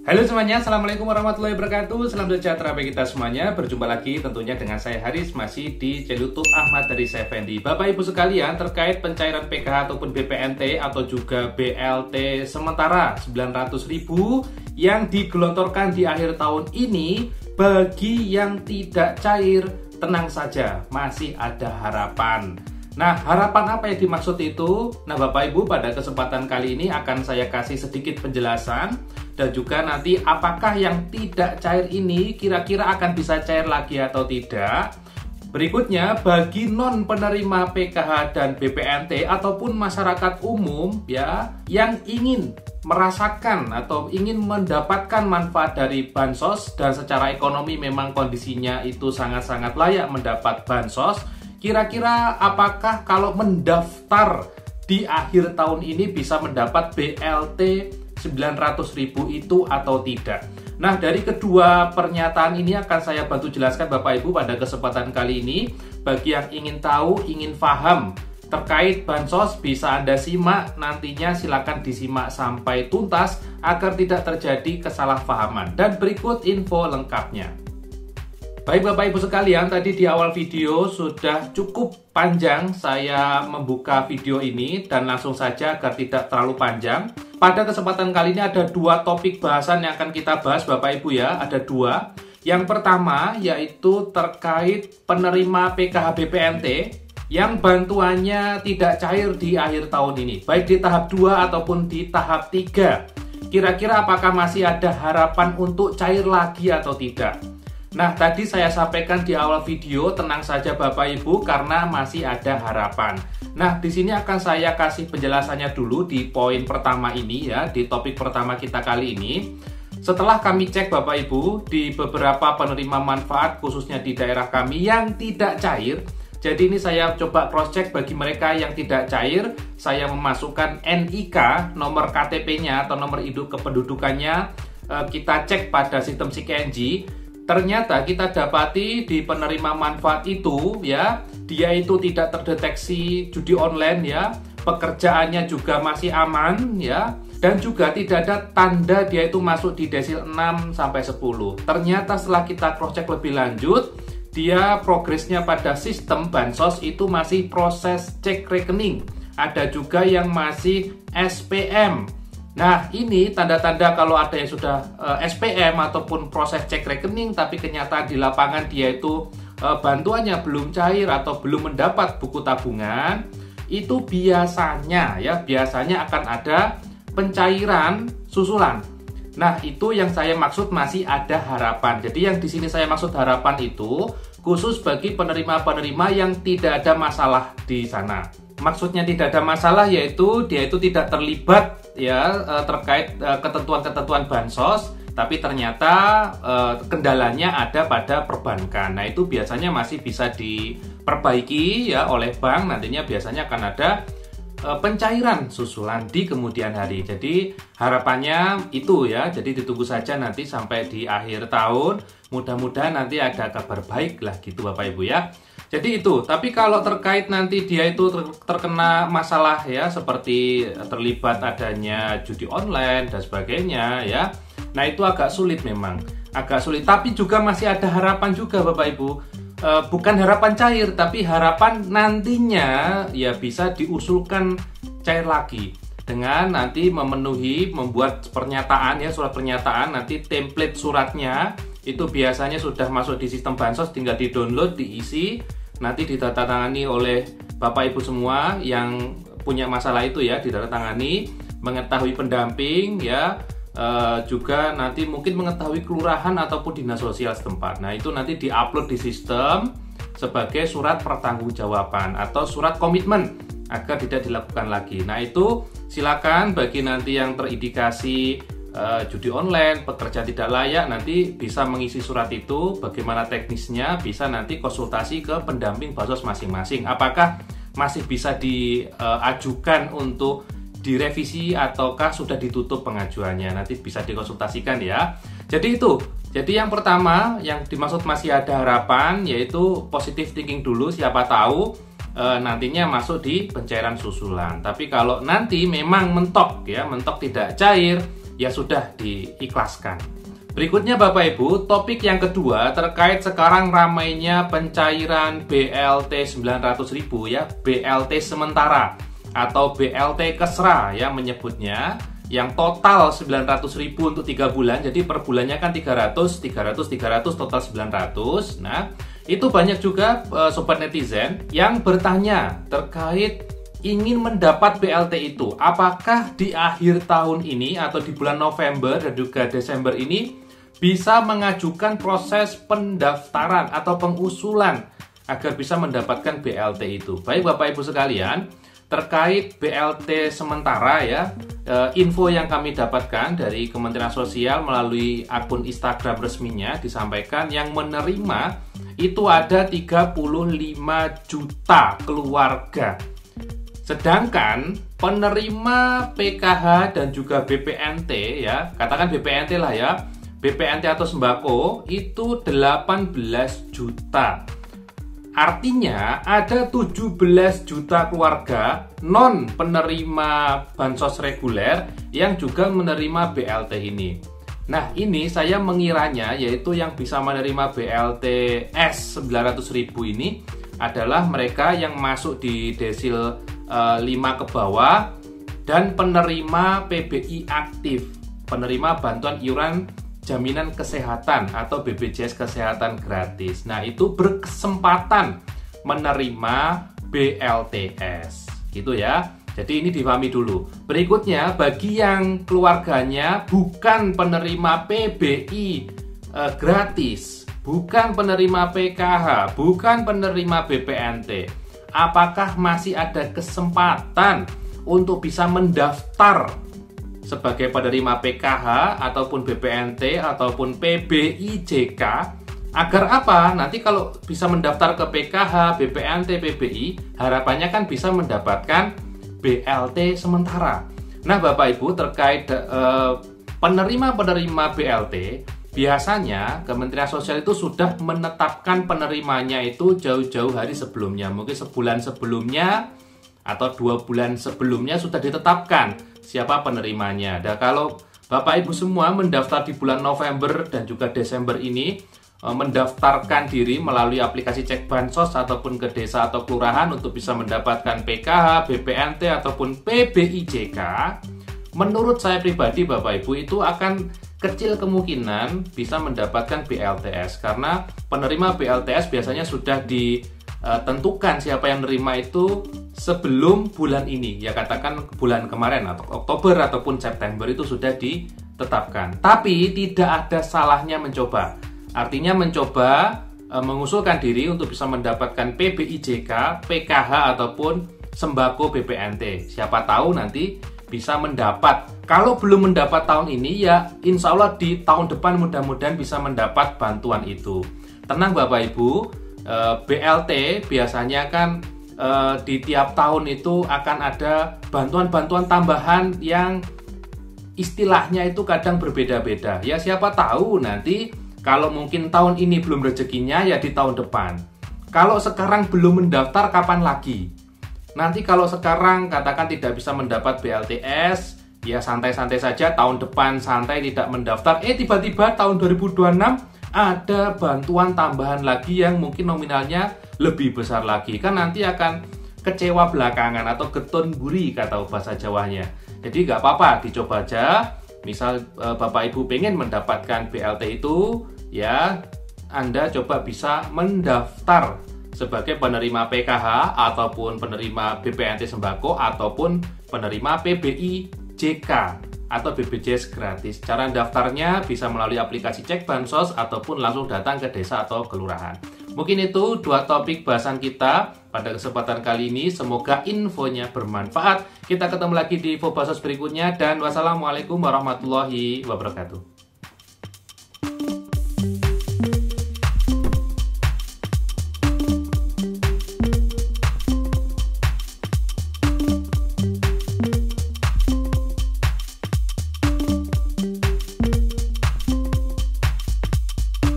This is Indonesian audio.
Halo semuanya, Assalamualaikum warahmatullahi wabarakatuh. Salam sejahtera bagi kita semuanya. Berjumpa lagi tentunya dengan saya Haris, masih di channel YouTube Ahmad dari Effendi. Bapak Ibu sekalian, terkait pencairan PKH ataupun BPNT atau juga BLT sementara 900.000 yang digelontorkan di akhir tahun ini, bagi yang tidak cair, tenang saja, masih ada harapan. Nah, harapan apa yang dimaksud itu? Nah, Bapak Ibu, pada kesempatan kali ini akan saya kasih sedikit penjelasan dan juga nanti apakah yang tidak cair ini kira-kira akan bisa cair lagi atau tidak. Berikutnya, bagi non penerima PKH dan BPNT ataupun masyarakat umum ya yang ingin merasakan atau ingin mendapatkan manfaat dari bansos dan secara ekonomi memang kondisinya itu sangat-sangat layak mendapat bansos. Kira-kira apakah kalau mendaftar di akhir tahun ini bisa mendapat BLT 900.000 itu atau tidak? Nah, dari kedua pernyataan ini akan saya bantu jelaskan Bapak Ibu pada kesempatan kali ini. Bagi yang ingin tahu, ingin paham terkait bansos, bisa Anda simak nantinya, silakan disimak sampai tuntas agar tidak terjadi kesalahpahaman. Dan berikut info lengkapnya. Baik Bapak Ibu sekalian, tadi di awal video sudah cukup panjang saya membuka video ini dan langsung saja agar tidak terlalu panjang. Pada kesempatan kali ini ada dua topik bahasan yang akan kita bahas Bapak Ibu ya, ada dua. Yang pertama yaitu terkait penerima PKH BPNT yang bantuannya tidak cair di akhir tahun ini, baik di tahap 2 ataupun di tahap 3. Kira-kira apakah masih ada harapan untuk cair lagi atau tidak? Nah, tadi saya sampaikan di awal video, tenang saja Bapak Ibu karena masih ada harapan. Nah, di sini akan saya kasih penjelasannya dulu di poin pertama ini ya, di topik pertama kita kali ini. Setelah kami cek Bapak Ibu di beberapa penerima manfaat khususnya di daerah kami yang tidak cair. Jadi ini saya coba cross check bagi mereka yang tidak cair, saya memasukkan NIK, nomor KTP-nya atau nomor induk kependudukannya, kita cek pada sistem SIKNJ. Ternyata kita dapati di penerima manfaat itu ya, dia itu tidak terdeteksi judi online ya, pekerjaannya juga masih aman ya, dan juga tidak ada tanda dia itu masuk di desil 6 sampai 10. Ternyata setelah kita cross check lebih lanjut, dia progresnya pada sistem bansos itu masih proses cek rekening. Ada juga yang masih SPM. Nah, ini tanda-tanda kalau ada yang sudah SPM ataupun proses cek rekening, tapi kenyataan di lapangan dia itu bantuannya belum cair atau belum mendapat buku tabungan, itu biasanya akan ada pencairan susulan. Nah, itu yang saya maksud masih ada harapan. Jadi yang di sini saya maksud harapan itu khusus bagi penerima-penerima yang tidak ada masalah di sana. Maksudnya tidak ada masalah yaitu dia itu tidak terlibat ya terkait ketentuan-ketentuan bansos, tapi ternyata kendalanya ada pada perbankan. Nah, itu biasanya masih bisa diperbaiki ya oleh bank, nantinya biasanya akan ada pencairan susulan di kemudian hari. Jadi harapannya itu ya, jadi ditunggu saja nanti sampai di akhir tahun, mudah-mudahan nanti ada kabar baik lah gitu Bapak Ibu ya. Jadi itu, tapi kalau terkait nanti dia itu terkena masalah ya, seperti terlibat adanya judi online dan sebagainya ya, nah itu agak sulit memang, agak sulit, tapi juga masih ada harapan juga Bapak Ibu. Bukan harapan cair, tapi harapan nantinya ya bisa diusulkan cair lagi dengan nanti membuat pernyataan ya, surat pernyataan, nanti template suratnya itu biasanya sudah masuk di sistem bansos, tinggal di-download, diisi, nanti ditandatangani oleh Bapak Ibu semua yang punya masalah itu ya, ditandatangani, mengetahui pendamping ya, juga nanti mungkin mengetahui kelurahan ataupun dinas sosial setempat. Nah, itu nanti diupload di sistem sebagai surat pertanggungjawaban atau surat komitmen agar tidak dilakukan lagi. Nah, itu silakan bagi nanti yang terindikasi judi online, pekerja tidak layak, nanti bisa mengisi surat itu. Bagaimana teknisnya bisa nanti konsultasi ke pendamping bansos masing-masing. Apakah masih bisa diajukan untuk direvisi ataukah sudah ditutup pengajuannya, nanti bisa dikonsultasikan ya. Jadi itu, jadi yang pertama yang dimaksud masih ada harapan yaitu positive thinking dulu, siapa tahu nantinya masuk di pencairan susulan. Tapi kalau nanti memang mentok ya, mentok tidak cair, ya sudah diikhlaskan. Berikutnya Bapak Ibu, topik yang kedua terkait sekarang ramainya pencairan BLT 900.000 ya, BLT sementara atau BLT Kesra ya menyebutnya, yang total 900.000 untuk 3 bulan. Jadi per bulannya kan 300 total 900. Nah, itu banyak juga sobat netizen yang bertanya terkait ingin mendapat BLT itu. Apakah di akhir tahun ini atau di bulan November dan juga Desember ini bisa mengajukan proses pendaftaran atau pengusulan agar bisa mendapatkan BLT itu. Baik Bapak Ibu sekalian, terkait BLT sementara ya, info yang kami dapatkan dari Kementerian Sosial melalui akun Instagram resminya disampaikan yang menerima itu ada 35 juta keluarga. Sedangkan penerima PKH dan juga BPNT ya, katakan BPNT lah ya, BPNT atau sembako itu 18 juta. Artinya ada 17 juta keluarga non penerima bansos reguler yang juga menerima BLT ini. Nah, ini saya mengiranya yaitu yang bisa menerima BLT S 900.000 ini adalah mereka yang masuk di desil 5 ke bawah dan penerima PBI aktif, penerima bantuan iuran jaminan kesehatan atau BPJS kesehatan gratis. Nah, itu berkesempatan menerima BLTS. Gitu ya. Jadi ini dipahami dulu. Berikutnya, bagi yang keluarganya bukan penerima PBI gratis, bukan penerima PKH, bukan penerima BPNT, apakah masih ada kesempatan untuk bisa mendaftar sebagai penerima PKH ataupun BPNT ataupun PBIJK, agar apa? Nanti kalau bisa mendaftar ke PKH, BPNT, PBI, harapannya kan bisa mendapatkan BLT sementara. Nah Bapak Ibu, terkait penerima-penerima BLT, biasanya Kementerian Sosial itu sudah menetapkan penerimanya itu jauh-jauh hari sebelumnya, mungkin sebulan sebelumnya atau 2 bulan sebelumnya sudah ditetapkan siapa penerimanya. Dan kalau Bapak Ibu semua mendaftar di bulan November dan juga Desember ini, mendaftarkan diri melalui aplikasi Cek Bansos ataupun ke desa atau kelurahan untuk bisa mendapatkan PKH, BPNT ataupun PBIJK, menurut saya pribadi Bapak Ibu itu akan kecil kemungkinan bisa mendapatkan BLTS, karena penerima BLTS biasanya sudah ditentukan siapa yang menerima itu sebelum bulan ini, ya katakan bulan kemarin atau Oktober ataupun September itu sudah ditetapkan. Tapi tidak ada salahnya mencoba. Artinya mencoba mengusulkan diri untuk bisa mendapatkan PBIJK, PKH ataupun sembako BPNT. Siapa tahu nanti bisa mendapat. Kalau belum mendapat tahun ini ya insya Allah di tahun depan mudah-mudahan bisa mendapat bantuan itu. Tenang Bapak Ibu, BLT biasanya kan di tiap tahun itu akan ada bantuan-bantuan tambahan yang istilahnya itu kadang berbeda-beda. Ya siapa tahu nanti kalau mungkin tahun ini belum rezekinya ya di tahun depan. Kalau sekarang belum mendaftar kapan lagi? Nanti kalau sekarang katakan tidak bisa mendapat BLTS, ya santai-santai saja, tahun depan santai tidak mendaftar, tiba-tiba tahun 2026 ada bantuan tambahan lagi yang mungkin nominalnya lebih besar lagi. Kan nanti akan kecewa belakangan atau getun buri kata bahasa Jawanya. Jadi nggak apa-apa, dicoba aja. Misal Bapak Ibu pengen mendapatkan BLT itu, ya Anda coba bisa mendaftar sebagai penerima PKH ataupun penerima BPNT sembako ataupun penerima PBIJK atau BPJS gratis. Cara daftarnya bisa melalui aplikasi Cek Bansos ataupun langsung datang ke desa atau kelurahan. Mungkin itu 2 topik bahasan kita pada kesempatan kali ini. Semoga infonya bermanfaat. Kita ketemu lagi di info bansos berikutnya dan wassalamualaikum warahmatullahi wabarakatuh.